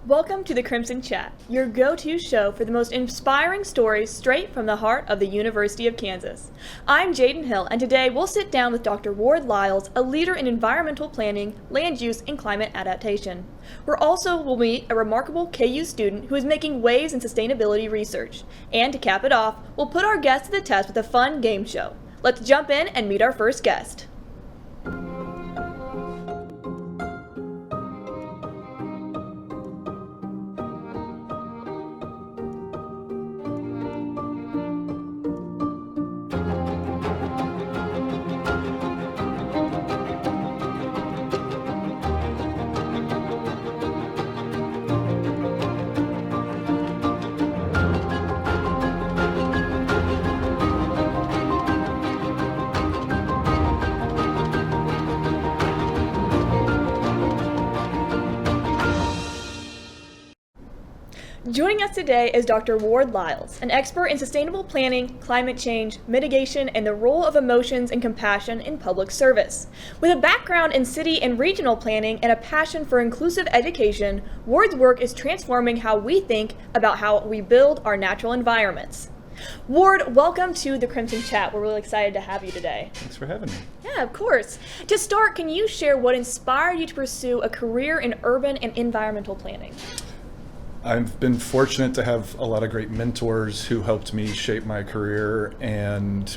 Welcome to the Crimson Chat, your go-to show for the most inspiring stories straight from the heart of the University of Kansas. I'm Jaden Hill, and today we'll sit down with Dr. Ward Lyles, a leader in environmental planning, land use, and climate adaptation. We'll meet a remarkable KU student who is making waves in sustainability research. And to cap it off, we'll put our guests to the test with a fun game show. Let's jump in and meet our first guest. Joining us today is Dr. Ward Lyles, an expert in sustainable planning, climate change, mitigation, and the role of emotions and compassion in public service. With a background in city and regional planning and a passion for inclusive education, Ward's work is transforming how we think about how we build our natural environments. Ward, welcome to the Crimson Chat. We're really excited to have you today. Thanks for having me. Yeah, of course. To start, can you share what inspired you to pursue a career in urban and environmental planning? I've been fortunate to have a lot of great mentors who helped me shape my career, and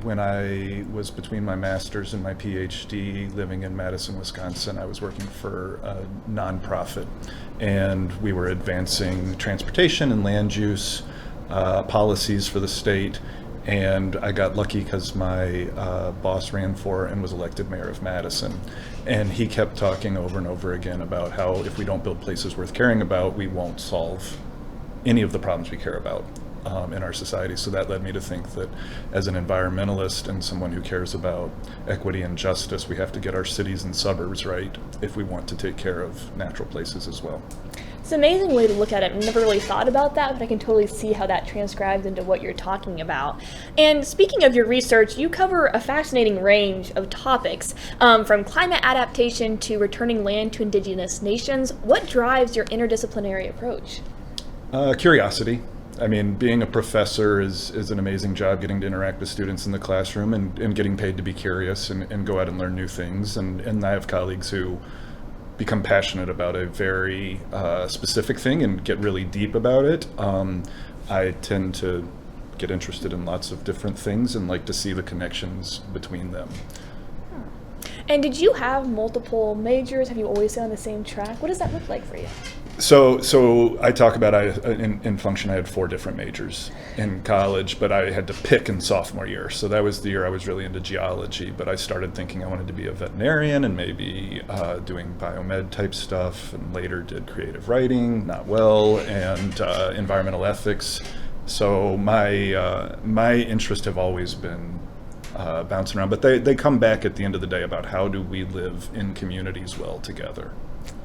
when I was between my master's and my PhD living in Madison, Wisconsin, I was working for a nonprofit, and we were advancing transportation and land use policies for the state. And I got lucky because my boss ran for and was elected mayor of Madison. And he kept talking over and over again about how if we don't build places worth caring about, we won't solve any of the problems we care about in our society. So that led me to think that as an environmentalist and someone who cares about equity and justice, we have to get our cities and suburbs right if we want to take care of natural places as well. It's an amazing way to look at it. I've never really thought about that, but I can totally see how that transcribes into what you're talking about. And speaking of your research, you cover a fascinating range of topics, from climate adaptation to returning land to Indigenous nations. What drives your interdisciplinary approach? Curiosity. I mean, being a professor is an amazing job, getting to interact with students in the classroom and getting paid to be curious and go out and learn new things. And I have colleagues who become passionate about a very specific thing and get really deep about it. I tend to get interested in lots of different things and like to see the connections between them. And did you have multiple majors? Have you always stayed on the same track? What does that look like for you? So I talk about in function, I had 4 different majors in college, but I had to pick in sophomore year. So that was the year I was really into geology, but I started thinking I wanted to be a veterinarian and maybe doing biomed type stuff, and later did creative writing, not well, and environmental ethics. So my interests have always been bouncing around, but they come back at the end of the day about how do we live in communities well together.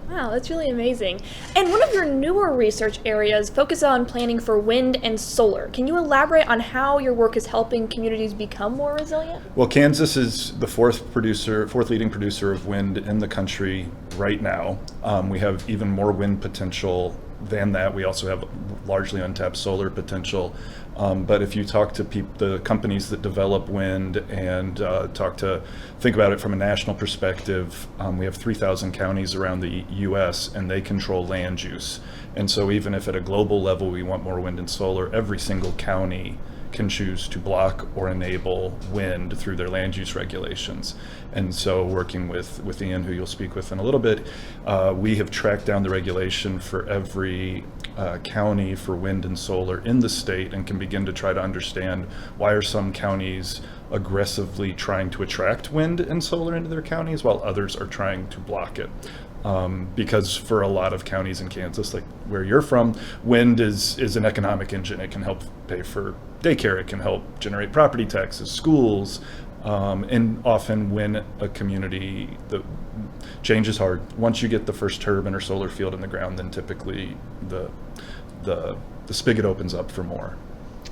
Wow, that's really amazing. And one of your newer research areas focuses on planning for wind and solar. Can you elaborate on how your work is helping communities become more resilient? Well, Kansas is the fourth leading producer of wind in the country right now. We have even more wind potential than that. We also have largely untapped solar potential. But if you talk to the companies that develop wind and think about it from a national perspective, we have 3,000 counties around the U.S. and they control land use. And so even if at a global level we want more wind and solar, every single county can choose to block or enable wind through their land use regulations. And so working with Ian, who you'll speak with in a little bit, we have tracked down the regulation for every county for wind and solar in the state and can begin to try to understand why are some counties aggressively trying to attract wind and solar into their counties while others are trying to block it. Because for a lot of counties in Kansas, like where you're from, wind is an economic engine. It can help pay for daycare, it can help generate property taxes, schools, and often when a community, the change is hard. Once you get the first turbine or solar field in the ground, then typically the spigot opens up for more.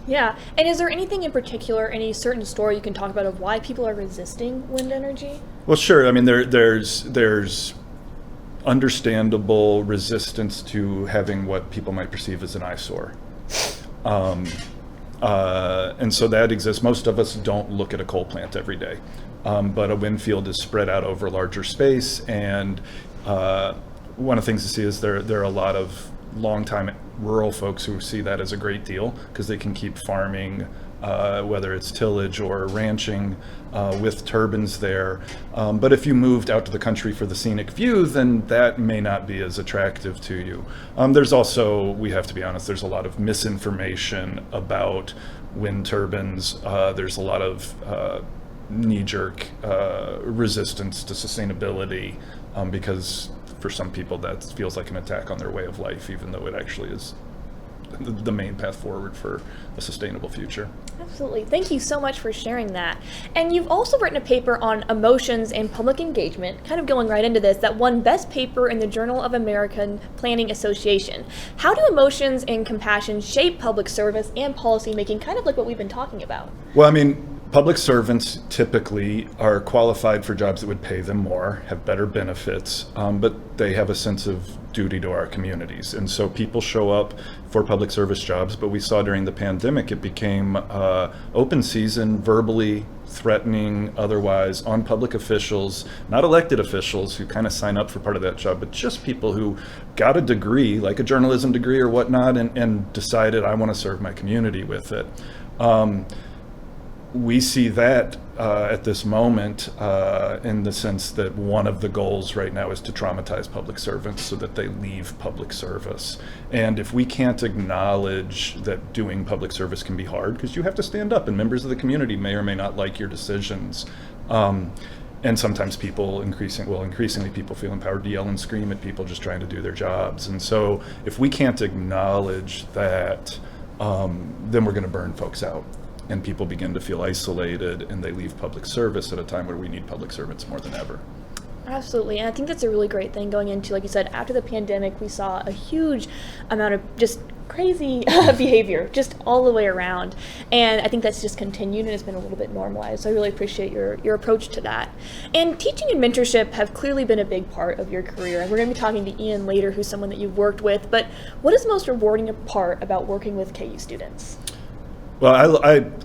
Yeah, and is there anything in particular, any certain story you can talk about of why people are resisting wind energy? Well, sure. I mean, there's understandable resistance to having what people might perceive as an eyesore. And so that exists. Most of us don't look at a coal plant every day, but a wind field is spread out over larger space. And one of the things to see is there are a lot of longtime rural folks who see that as a great deal because they can keep farming, whether it's tillage or ranching, with turbines there. But if you moved out to the country for the scenic view, then that may not be as attractive to you. There's also, we have to be honest, there's a lot of misinformation about wind turbines. There's a lot of knee-jerk resistance to sustainability because for some people that feels like an attack on their way of life, even though it actually is the main path forward for a sustainable future. Absolutely. Thank you so much for sharing that. And you've also written a paper on emotions and public engagement, kind of going right into this, that won Best Paper in the Journal of American Planning Association. How do emotions and compassion shape public service and policy making, kind of like what we've been talking about? Well, I mean, public servants typically are qualified for jobs that would pay them more, have better benefits, but they have a sense of duty to our communities. And so people show up for public service jobs, but we saw during the pandemic it became open season, verbally threatening otherwise on public officials, not elected officials who kind of sign up for part of that job, but just people who got a degree, like a journalism degree or whatnot, and decided, I want to serve my community with it. We see that at this moment in the sense that one of the goals right now is to traumatize public servants so that they leave public service. And if we can't acknowledge that doing public service can be hard, because you have to stand up and members of the community may or may not like your decisions. And sometimes people increasingly people feel empowered to yell and scream at people just trying to do their jobs. And so if we can't acknowledge that, then we're going to burn folks out. And people begin to feel isolated and they leave public service at a time where we need public servants more than ever. Absolutely, and I think that's a really great thing going into, like you said, after the pandemic, we saw a huge amount of just crazy behavior just all the way around. And I think that's just continued and it's been a little bit normalized. So I really appreciate your approach to that. And teaching and mentorship have clearly been a big part of your career. And we're going to be talking to Ian later, who's someone that you've worked with. But what is the most rewarding part about working with KU students? Well,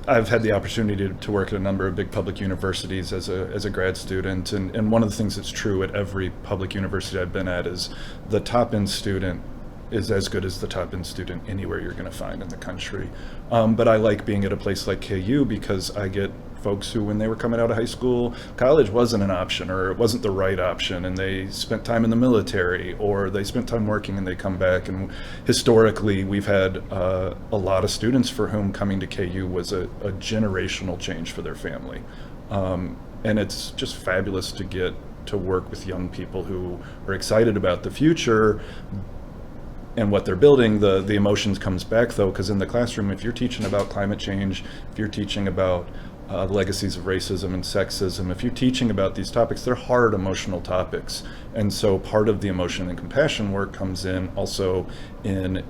I've had the opportunity to work at a number of big public universities as a grad student, and one of the things that's true at every public university I've been at is the top-end student is as good as the top-end student anywhere you're going to find in the country. But I like being at a place like KU because I get folks who, when they were coming out of high school, college wasn't an option or it wasn't the right option, and they spent time in the military or they spent time working and they come back. And historically, we've had a lot of students for whom coming to KU was a generational change for their family. And it's just fabulous to get to work with young people who are excited about the future and what they're building. The emotions comes back though, because in the classroom, if you're teaching about climate change, if you're teaching about legacies of racism and sexism, if you're teaching about these topics, they're hard emotional topics. And so part of the emotion and compassion work comes in also in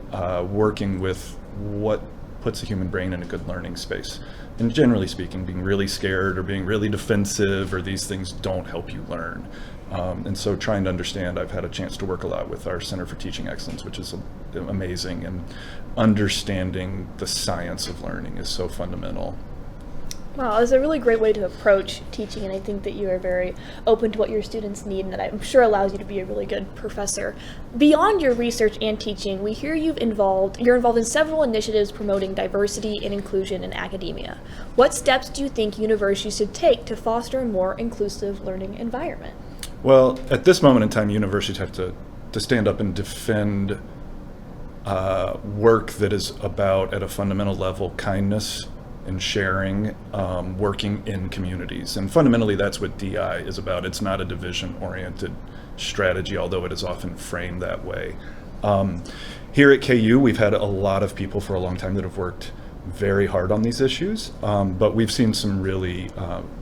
working with what puts a human brain in a good learning space. And generally speaking, being really scared or being really defensive or these things don't help you learn. And so trying to understand, I've had a chance to work a lot with our Center for Teaching Excellence, which is amazing, and understanding the science of learning is so fundamental. Wow, it's a really great way to approach teaching, and I think that you are very open to what your students need, and that I'm sure allows you to be a really good professor. Beyond your research and teaching, we hear you're involved in several initiatives promoting diversity and inclusion in academia. What steps do you think universities should take to foster a more inclusive learning environment? Well, at this moment in time, universities have to stand up and defend work that is about, at a fundamental level, kindness and sharing, working in communities. And fundamentally, that's what DI is about. It's not a division-oriented strategy, although it is often framed that way. Here at KU, we've had a lot of people for a long time that have worked very hard on these issues, but we've seen some really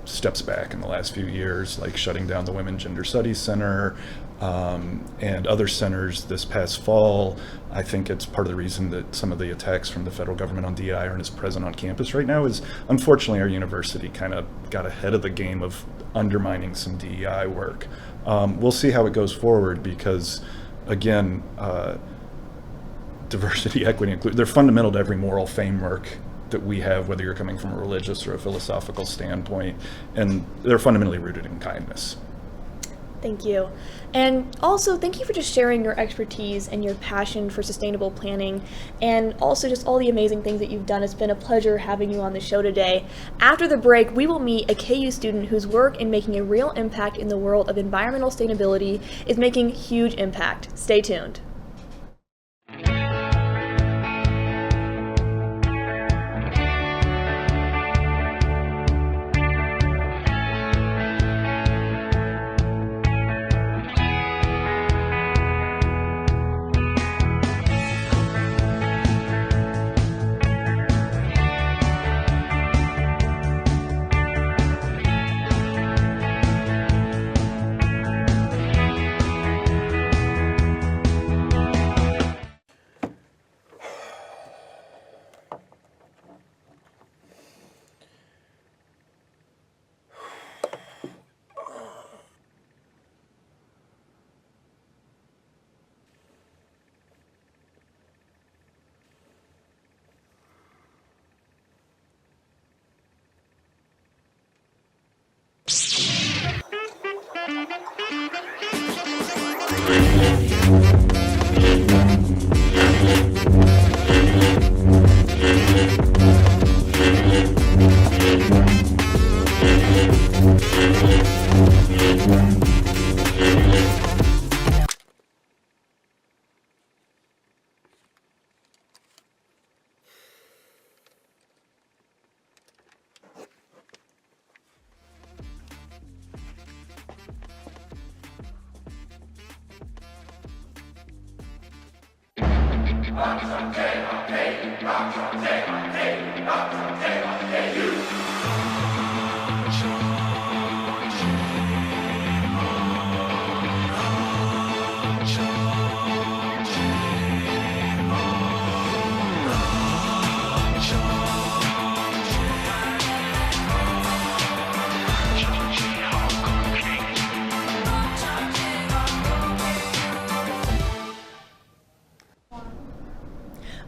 steps back in the last few years, like shutting down the Women Gender Studies Center and other centers this past fall. I think it's part of the reason that some of the attacks from the federal government on DI aren't as present on campus right now is, unfortunately, our university kind of got ahead of the game of undermining some DEI work. We'll see how it goes forward because, again, diversity, equity, inclusion, they're fundamental to every moral framework that we have, whether you're coming from a religious or a philosophical standpoint, and they're fundamentally rooted in kindness. Thank you. And also, thank you for just sharing your expertise and your passion for sustainable planning, and also just all the amazing things that you've done. It's been a pleasure having you on the show today. After the break, we will meet a KU student whose work in making a real impact in the world of environmental sustainability is making huge impact. Stay tuned.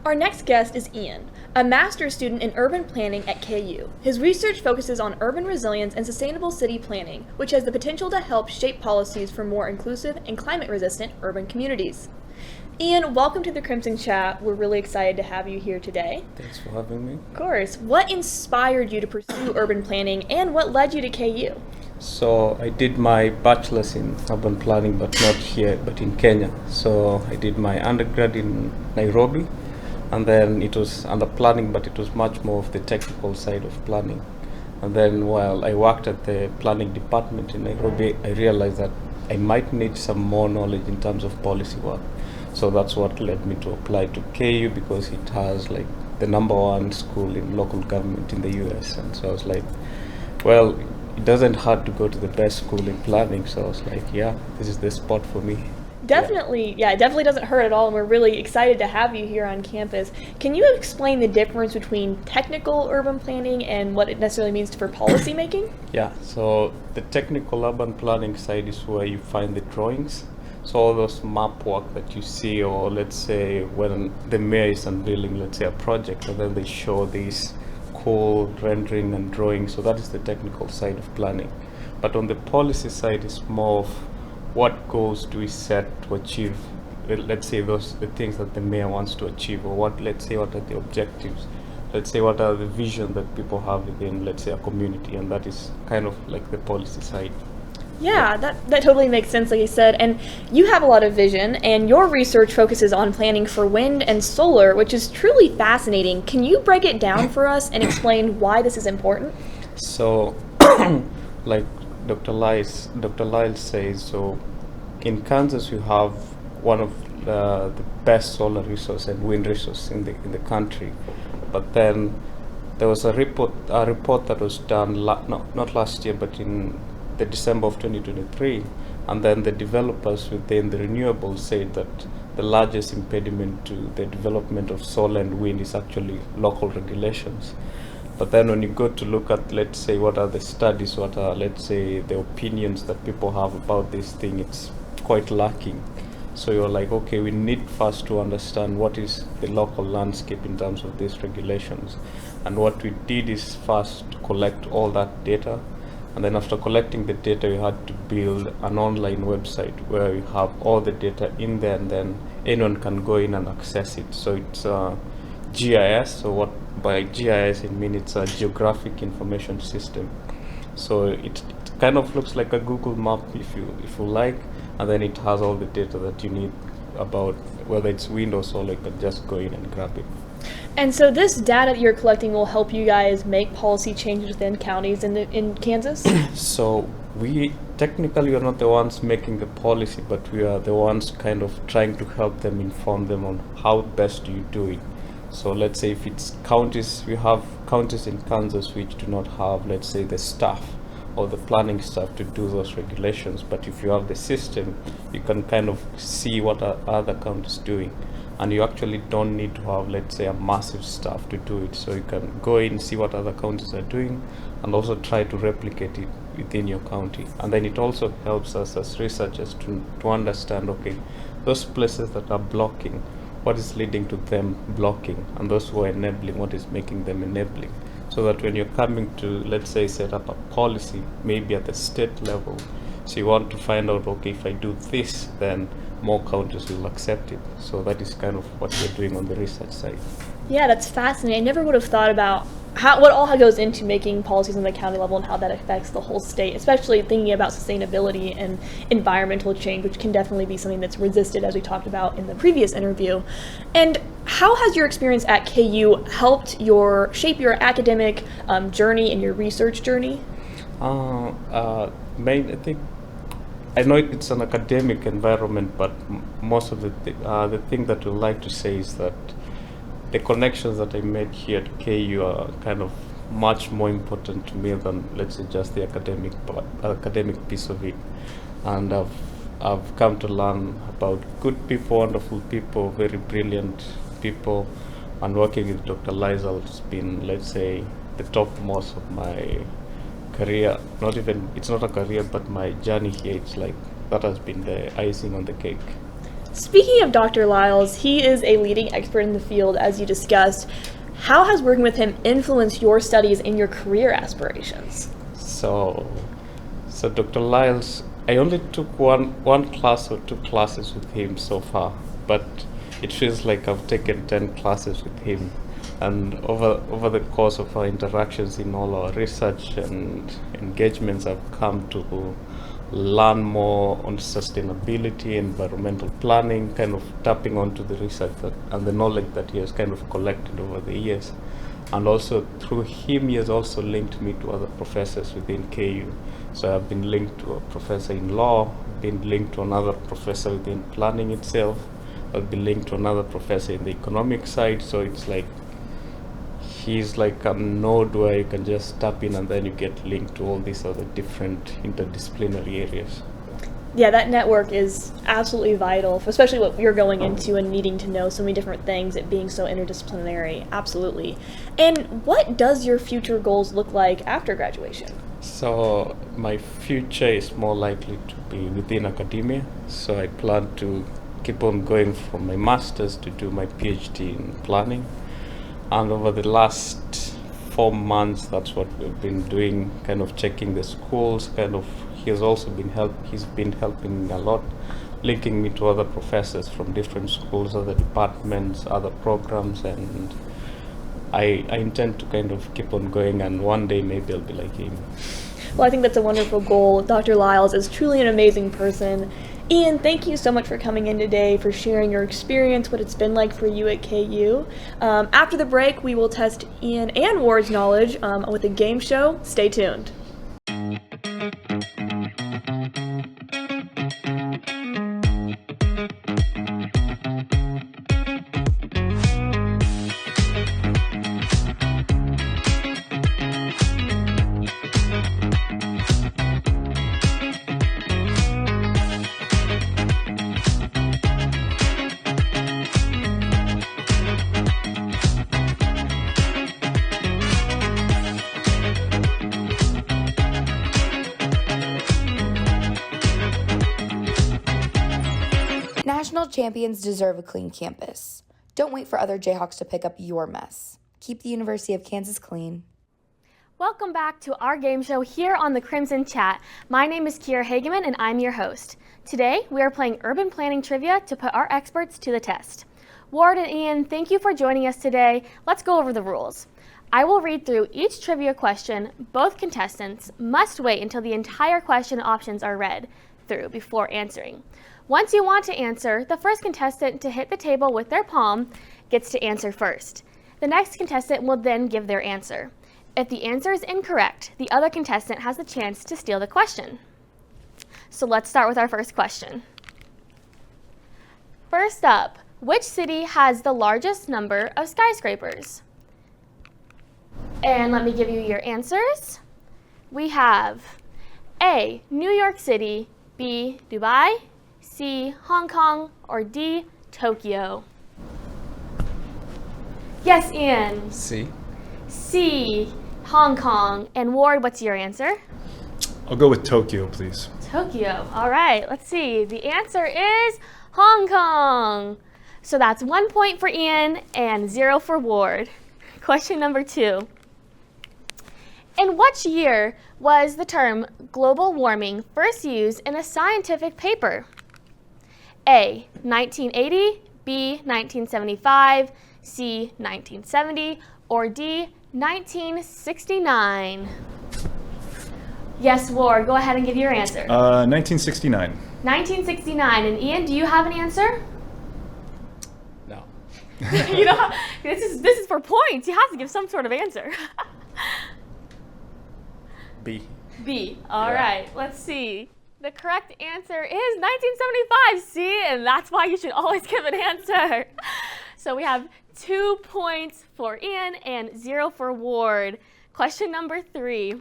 Our next guest is Ian, a master's student in urban planning at KU. His research focuses on urban resilience and sustainable city planning, which has the potential to help shape policies for more inclusive and climate-resistant urban communities. Ian, welcome to the Crimson Chat. We're really excited to have you here today. Thanks for having me. Of course. What inspired you to pursue urban planning, and what led you to KU? So I did my bachelor's in urban planning, but not here, but in Kenya. So I did my undergrad in Nairobi, and then it was under planning, but it was much more of the technical side of planning. And then while I worked at the planning department in Nairobi, I realized that I might need some more knowledge in terms of policy work. So that's what led me to apply to KU, because it has like the #1 school in local government in the US. And so I was like, well, it doesn't hurt to go to the best school in planning. So I was like, yeah, this is the spot for me. Definitely, yeah, it definitely doesn't hurt at all, and we're really excited to have you here on campus. Can you explain the difference between technical urban planning and what it necessarily means for policy making? Yeah, so the technical urban planning side is where you find the drawings. So all those map work that you see, or let's say when the mayor is unveiling, let's say a project, and then they show these cool rendering and drawing. So that is the technical side of planning. But on the policy side, it's more of what goals do we set to achieve, let's say the things that the mayor wants to achieve, or what are the objectives, let's say what are the vision that people have within, let's say, a community, and that is kind of like the policy side. Yeah, that totally makes sense, like you said. And you have a lot of vision, and your research focuses on planning for wind and solar, which is truly fascinating. Can you break it down for us and explain why this is important? So, like Dr. Lyles says, so in Kansas we have one of the best solar resource and wind resource in the country. But then there was a report that was done not last year, but in the December of 2023, and then the developers within the renewables said that the largest impediment to the development of solar and wind is actually local regulations. But then when you go to look at, let's say, what are the studies, what are, let's say, the opinions that people have about this thing, it's quite lacking. So you're like, okay, we need first to understand what is the local landscape in terms of these regulations. And what we did is first collect all that data. And then after collecting the data, we had to build an online website where we have all the data in there, and then anyone can go in and access it. So it's GIS. So what by GIS it means it's a geographic information system. So it kind of looks like a Google map if you like, and then it has all the data that you need about whether it's wind or solar. You can just go in and grab it. And so this data that you're collecting will help you guys make policy changes within counties in Kansas? So we technically are not the ones making the policy, but we are the ones kind of trying to help them, inform them on how best you do it. So let's say if it's counties, we have counties in Kansas which do not have, let's say, the staff or the planning staff to do those regulations. But if you have the system, you can kind of see what are other counties doing. And you actually don't need to have, let's say, a massive staff to do it. So you can go in, see what other counties are doing, and also try to replicate it within your county. And then it also helps us as researchers to understand, okay, those places that are blocking, what is leading to them blocking, and those who are enabling, what is making them enabling. So that when you're coming to, let's say, set up a policy, maybe at the state level, so you want to find out, okay, if I do this, then more counties will accept it. So that is kind of what we're doing on the research side. Yeah, that's fascinating. I never would have thought about what all goes into making policies on the county level and how that affects the whole state, especially thinking about sustainability and environmental change, which can definitely be something that's resisted, as we talked about in the previous interview. And how has your experience at KU helped shape your academic journey and your research journey? I know it's an academic environment, but most of the thing that we like to say is that the connections that I made here at KU are kind of much more important to me than, let's say, just the academic piece of it. And I've come to learn about good people, wonderful people, very brilliant people, and working with Dr. Lyles has been, let's say, the topmost of my career. It's not a career, but my journey here, it's like that has been the icing on the cake. Speaking of Dr. Lyles, he is a leading expert in the field, as you discussed. How has working with him influenced your studies and your career aspirations? So Dr. Lyles, I only took one class or two classes with him so far, but it feels like I've taken 10 classes with him. And over the course of our interactions in all our research and engagements, I've come to learn more on sustainability, environmental planning, kind of tapping onto the research and the knowledge that he has kind of collected over the years. And also through him, he has also linked me to other professors within KU. So I've been linked to a professor in law, been linked to another professor within planning itself, I've been linked to another professor in the economic side. So it's like he's like a node where you can just tap in and then you get linked to all these other different interdisciplinary areas. Yeah, that network is absolutely vital, especially what you're going into and needing to know so many different things, it being so interdisciplinary. Absolutely. And what does your future goals look like after graduation? So my future is more likely to be within academia. So I plan to keep on going from my master's to do my PhD in planning. And over the last 4 months, that's what we've been doing, kind of checking the schools, he's been helping a lot, linking me to other professors from different schools, other departments, other programs, and I intend to kind of keep on going, and one day maybe I'll be like him. Well, I think that's a wonderful goal. Dr. Lyles is truly an amazing person. Ian, thank you so much for coming in today, for sharing your experience, what it's been like for you at KU. After the break, we will test Ian and Ward's knowledge with a game show. Stay tuned. National champions deserve a clean campus. Don't wait for other Jayhawks to pick up your mess. Keep the University of Kansas clean. Welcome back to our game show here on the Crimson Chat. My name is Kiera Hageman and I'm your host. Today we are playing urban planning trivia to put our experts to the test. Ward and Ian, thank you for joining us today. Let's go over the rules. I will read through each trivia question. Both contestants must wait until the entire question options are read through before answering. Once you want to answer, the first contestant to hit the table with their palm gets to answer first. The next contestant will then give their answer. If the answer is incorrect, the other contestant has the chance to steal the question. So let's start with our first question. First up, which city has the largest number of skyscrapers? And let me give you your answers. We have A, New York City, B, Dubai, C, Hong Kong, or D, Tokyo. Yes, Ian. C. C, Hong Kong. And Ward, what's your answer? I'll go with Tokyo, please. Tokyo. All right, let's see. The answer is Hong Kong. So that's 1 point for Ian and 0 for Ward. Question number 2. In which year was the term global warming first used in a scientific paper? A, 1980, B, 1975, C, 1970, or D, 1969? Yes, Ward, go ahead and give your answer. 1969. 1969. And Ian, do you have an answer? No. You know, this is for points. You have to give some sort of answer. B. B. All right, let's see. The correct answer is 1975, C, and that's why you should always give an answer. So we have 2 points for Ian and 0 for Ward. Question number 3.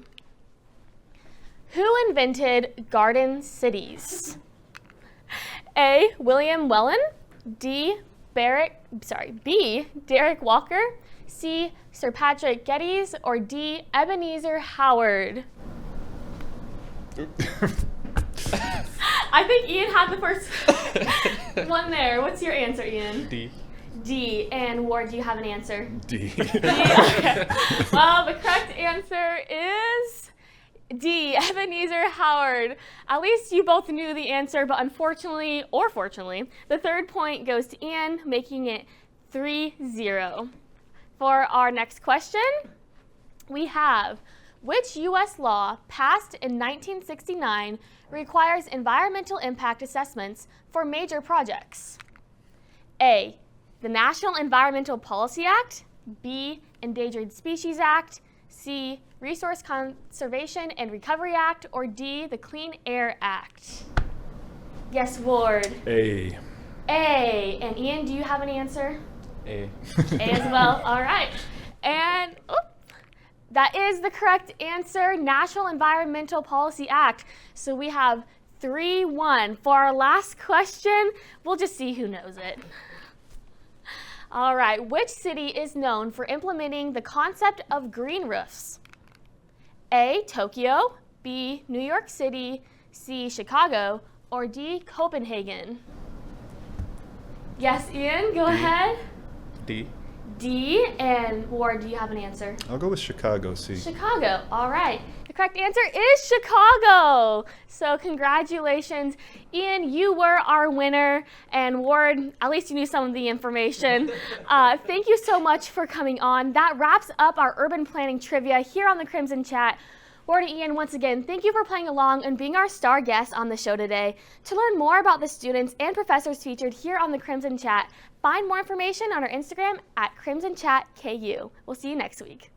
Who invented garden cities? A, William Wellen, B, Derek Walker, C, Sir Patrick Geddes, or D, Ebenezer Howard? I think Ian had the first one there. What's your answer, Ian? D. D. And Ward, do you have an answer? D. D. Okay. Well, the correct answer is D, Ebenezer Howard. At least you both knew the answer, but unfortunately, or fortunately, the third point goes to Ian, making it 3-0. For our next question, we have, which U.S. law passed in 1969 requires environmental impact assessments for major projects? A, the National Environmental Policy Act, B, Endangered Species Act, C, Resource Conservation and Recovery Act, or D, the Clean Air Act? Yes, Ward. A. A. And Ian, do you have an answer? A. A as well. All right. And that is the correct answer, National Environmental Policy Act. So we have 3-1. For our last question, we'll just see who knows it. All right, which city is known for implementing the concept of green roofs? A, Tokyo, B, New York City, C, Chicago, or D, Copenhagen? Yes, Ian, go ahead. D. D. And Ward, do you have an answer? I'll go with Chicago, C. Chicago. All right. The correct answer is Chicago. So congratulations. Ian, you were our winner. And Ward, at least you knew some of the information. Thank you so much for coming on. That wraps up our urban planning trivia here on the Crimson Chat. Ward and Ian, once again, thank you for playing along and being our star guests on the show today. To learn more about the students and professors featured here on the Crimson Chat, find more information on our Instagram at CrimsonChatKU. We'll see you next week.